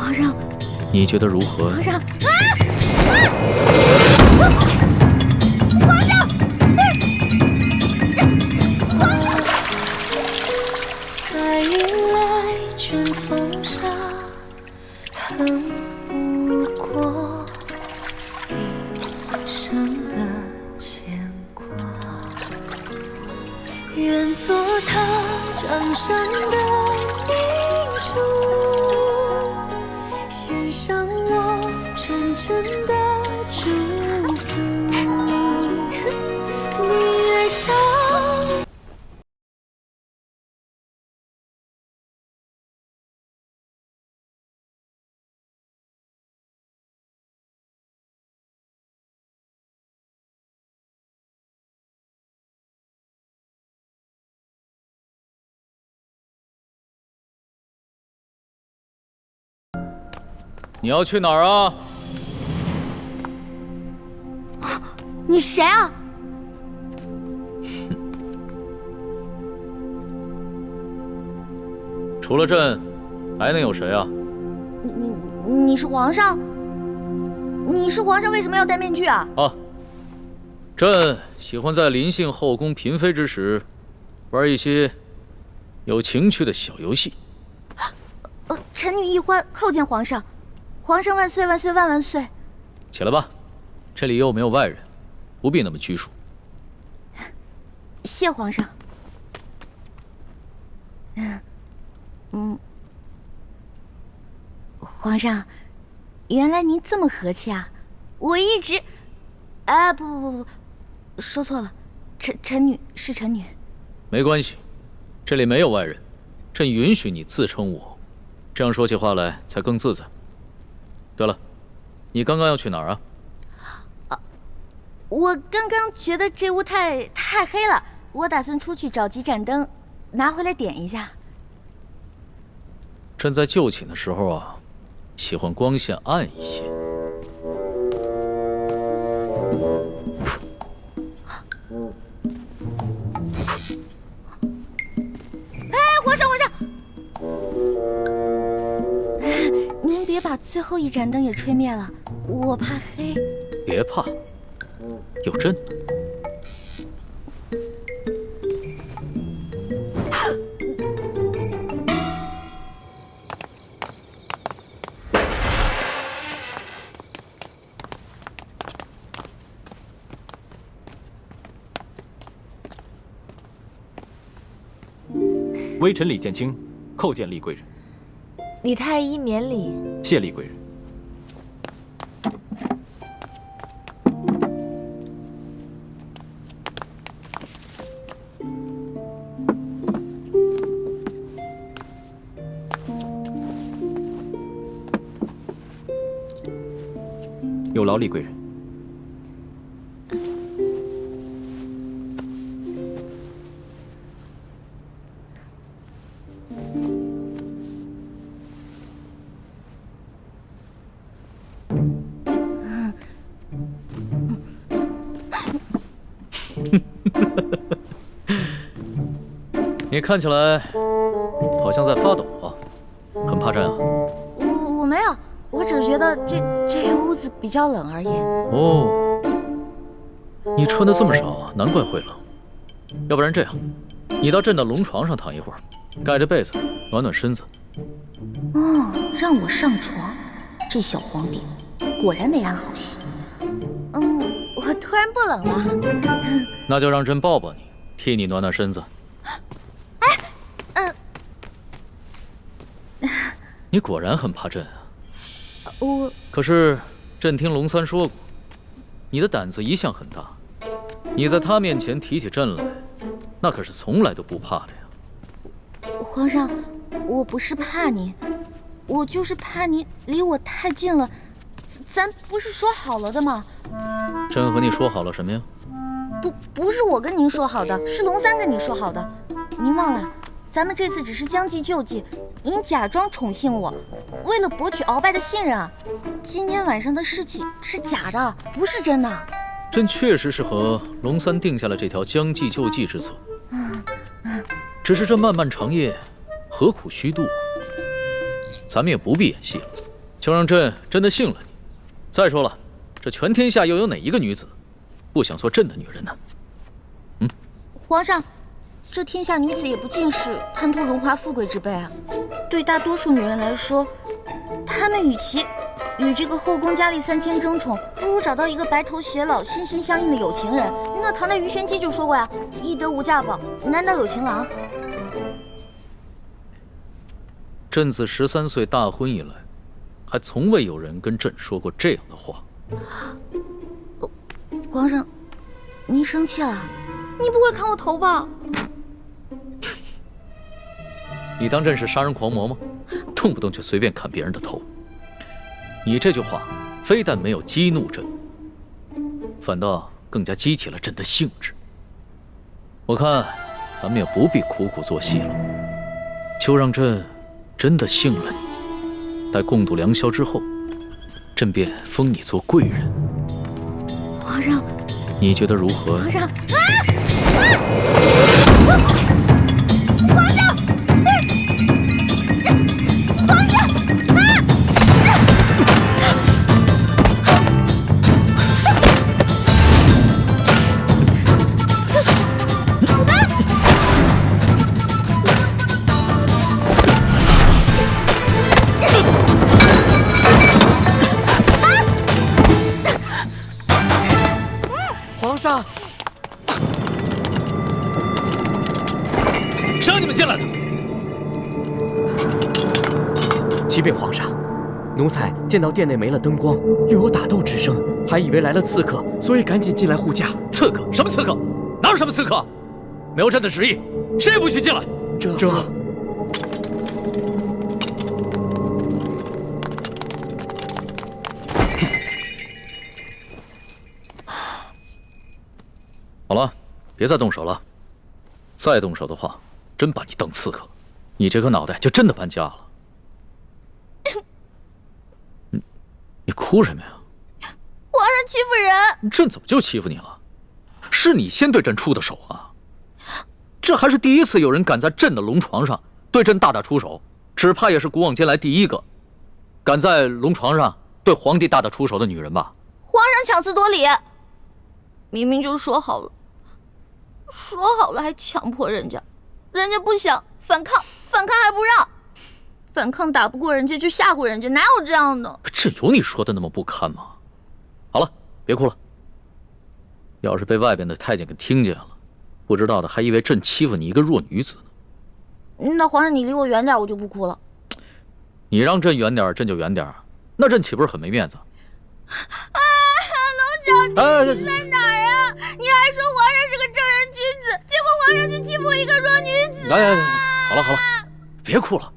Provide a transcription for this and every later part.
皇上，你觉得如何？皇上，爱迎来卷风沙，恨不过一生的牵挂。愿做他掌上的明珠，献上我纯真的祝福。你越长。你要去哪儿啊？你谁啊？除了朕，还能有谁啊？你是皇上？你是皇上，为什么要戴面具啊？啊，朕喜欢在临幸后宫嫔妃之时，玩一些有情趣的小游戏。臣女一欢叩见皇上，皇上万岁万岁万万岁！起来吧，这里又没有外人，不必那么拘束。谢皇上。皇上，原来您这么和气啊！我一直……不，说错了，臣女是臣女。没关系，这里没有外人，朕允许你自称我，这样说起话来才更自在。对了，你刚刚要去哪儿啊？我刚刚觉得这屋太黑了，我打算出去找几盏灯，拿回来点一下。朕在就寝的时候啊，喜欢光线暗一些。皇上，您别把最后一盏灯也吹灭了，我怕黑。别怕，有朕。微臣李建清叩见厉贵人。李太医免礼。谢厉贵人。有劳厉贵人。你看起来好像在发抖啊，很怕朕啊？我没有，我只是觉得这屋子比较冷而已。哦，你穿的这么少啊，难怪会冷。要不然这样，你到朕的龙床上躺一会儿，盖着被子暖暖身子。哦，让我上床，这小皇帝果然没安好心。我突然不冷了。那就让朕抱抱你，替你暖暖身子。你果然很怕朕啊！可是朕听龙三说过，你的胆子一向很大，你在他面前提起朕来，那可是从来都不怕的呀。皇上，我不是怕你，我就是怕你离我太近了。咱不是说好了的吗？朕和你说好了什么呀？不是我跟您说好的，是龙三跟你说好的。您忘了，咱们这次只是将计就计，您假装宠幸我，为了博取鳌拜的信任啊。今天晚上的事情是假的，不是真的。朕确实是和龙三定下了这条将计就计之策。只是这漫漫长夜，何苦虚度？咱们也不必演戏了。就让朕真的信了你。再说了，这全天下又有哪一个女子不想做朕的女人呢？皇上，这天下女子也不尽是贪图荣华富贵之辈啊。对大多数女人来说，她们与其与这个后宫佳丽3000争宠，不如找到一个白头偕老、心心相印的有情人。那唐代鱼玄机就说过呀：“易得无价宝，难得有情郎。”朕自13岁大婚以来，还从未有人跟朕说过这样的话。皇上，您生气了？你不会砍我头吧？你当朕是杀人狂魔吗？动不动就随便砍别人的头。你这句话非但没有激怒朕，反倒更加激起了朕的兴致。我看咱们也不必苦苦做戏了，就让朕真的信了你。待共度良宵之后，朕便封你做贵人。皇上，你觉得如何？皇上，皇上，谁让你们进来的？启禀皇上，奴才见到殿内没了灯光，又有打斗之声，还以为来了刺客，所以赶紧进来护驾。刺客？什么刺客？哪有什么刺客？没有朕的旨意，谁也不许进来。这……好了，别再动手了。再动手的话，真把你当刺客，你这颗脑袋就真的搬家了。你哭什么呀？皇上欺负人！朕怎么就欺负你了？是你先对朕出的手啊！这还是第一次有人敢在朕的龙床上对朕大打出手，只怕也是古往今来第一个敢在龙床上对皇帝大打出手的女人吧？皇上强词夺理，明明就说好了，还强迫人家，人家不想反抗还不让，反抗打不过人家就吓唬人家，哪有这样的？这有你说的那么不堪吗？好了，别哭了。要是被外边的太监给听见了，不知道的还以为朕欺负你一个弱女子呢。那皇上你离我远点，我就不哭了。你让朕远点，朕就远点，那朕岂不是很没面子？龙小弟，你在哪儿啊？你还说皇上是个正人君子，结果皇上就欺负一个弱女子。来，好了，别哭了。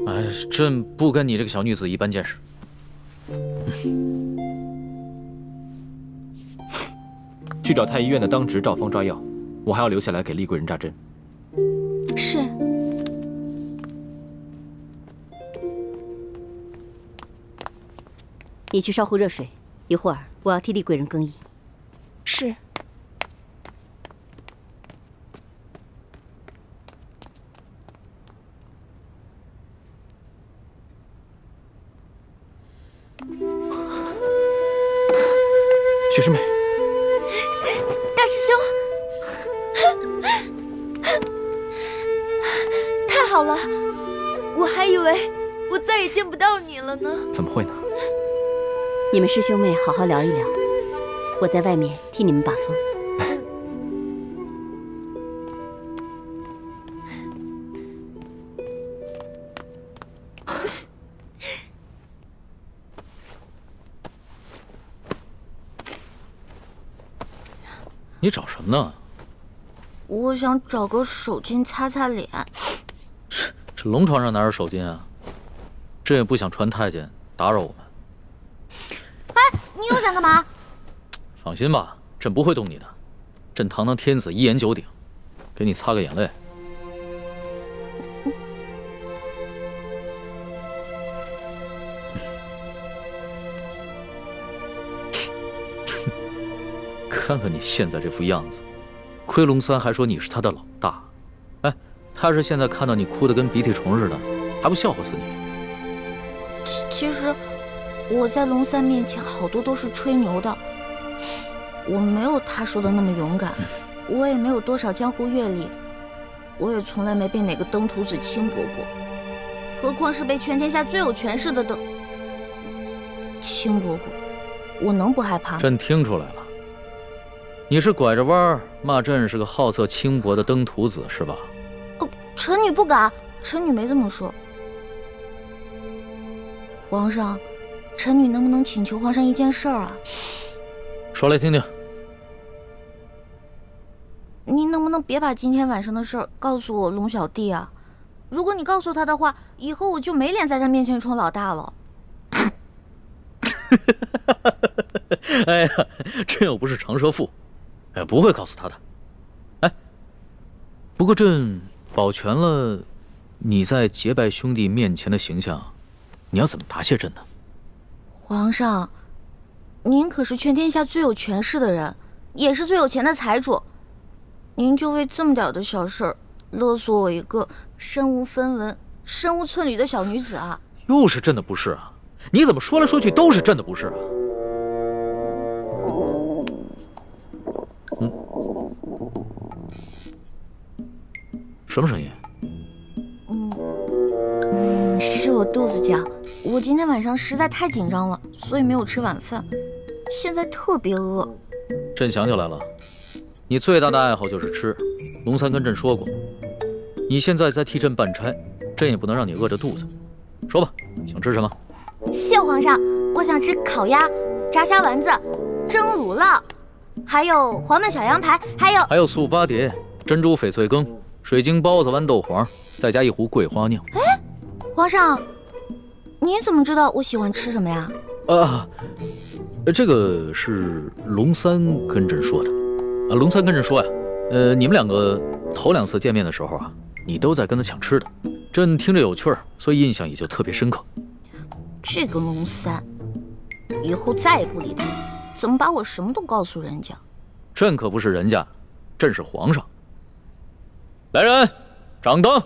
哎，朕不跟你这个小女子一般见识。去找太医院的当值赵方抓药，我还要留下来给丽贵人扎针。是。你去烧壶热水，一会儿我要替丽贵人更衣。是。雪师妹，大师兄，太好了，我还以为我再也见不到你了呢。怎么会呢？你们师兄妹好好聊一聊，我在外面替你们把风。你找什么呢？我想找个手巾擦擦脸。这龙床上哪有手巾啊？朕也不想传太监打扰我们。哎，你又想干嘛？放心吧，朕不会动你的。朕堂堂天子，一言九鼎，给你擦个眼泪。看看你现在这副样子，亏龙三还说你是他的老大。哎，他是现在看到你哭得跟鼻涕虫似的，还不笑话死你？其实我在龙三面前好多都是吹牛的，我没有他说的那么勇敢，我也没有多少江湖阅历，我也从来没被哪个登徒子轻薄过，何况是被全天下最有权势的轻薄过，我能不害怕吗？朕听出来了，你是拐着弯儿骂朕是个好色轻薄的登徒子是吧？臣女不敢，臣女没这么说。皇上，臣女能不能请求皇上一件事儿啊？说来听听。您能不能别把今天晚上的事儿告诉我龙小弟啊？如果你告诉他的话，以后我就没脸在他面前充老大了。哎呀，朕又不是长舌妇，不会告诉他的。哎，不过朕保全了你在结拜兄弟面前的形象，你要怎么答谢朕呢？皇上，您可是全天下最有权势的人，也是最有钱的财主，您就为这么点的小事儿勒索我一个身无分文、身无寸缕的小女子啊？又是朕的不是啊！你怎么说来说去都是朕的不是啊？什么声音？是我肚子叫。我今天晚上实在太紧张了，所以没有吃晚饭，现在特别饿。朕想起来了，你最大的爱好就是吃。龙三跟朕说过，你现在在替朕办差，朕也不能让你饿着肚子。说吧，想吃什么？谢皇上，我想吃烤鸭、炸虾丸子、蒸乳酪，还有黄焖小羊排，还有素八碟、珍珠翡翠羹、水晶包子、豌豆黄，再加一壶桂花酿。哎，皇上，您怎么知道我喜欢吃什么呀？这个是龙三跟朕说的。龙三跟朕说呀，你们两个头2次见面的时候啊，你都在跟他抢吃的，朕听着有趣儿，所以印象也就特别深刻。这个龙三，以后再也不理他，怎么把我什么都告诉人家？朕可不是人家，朕是皇上。来人，掌灯！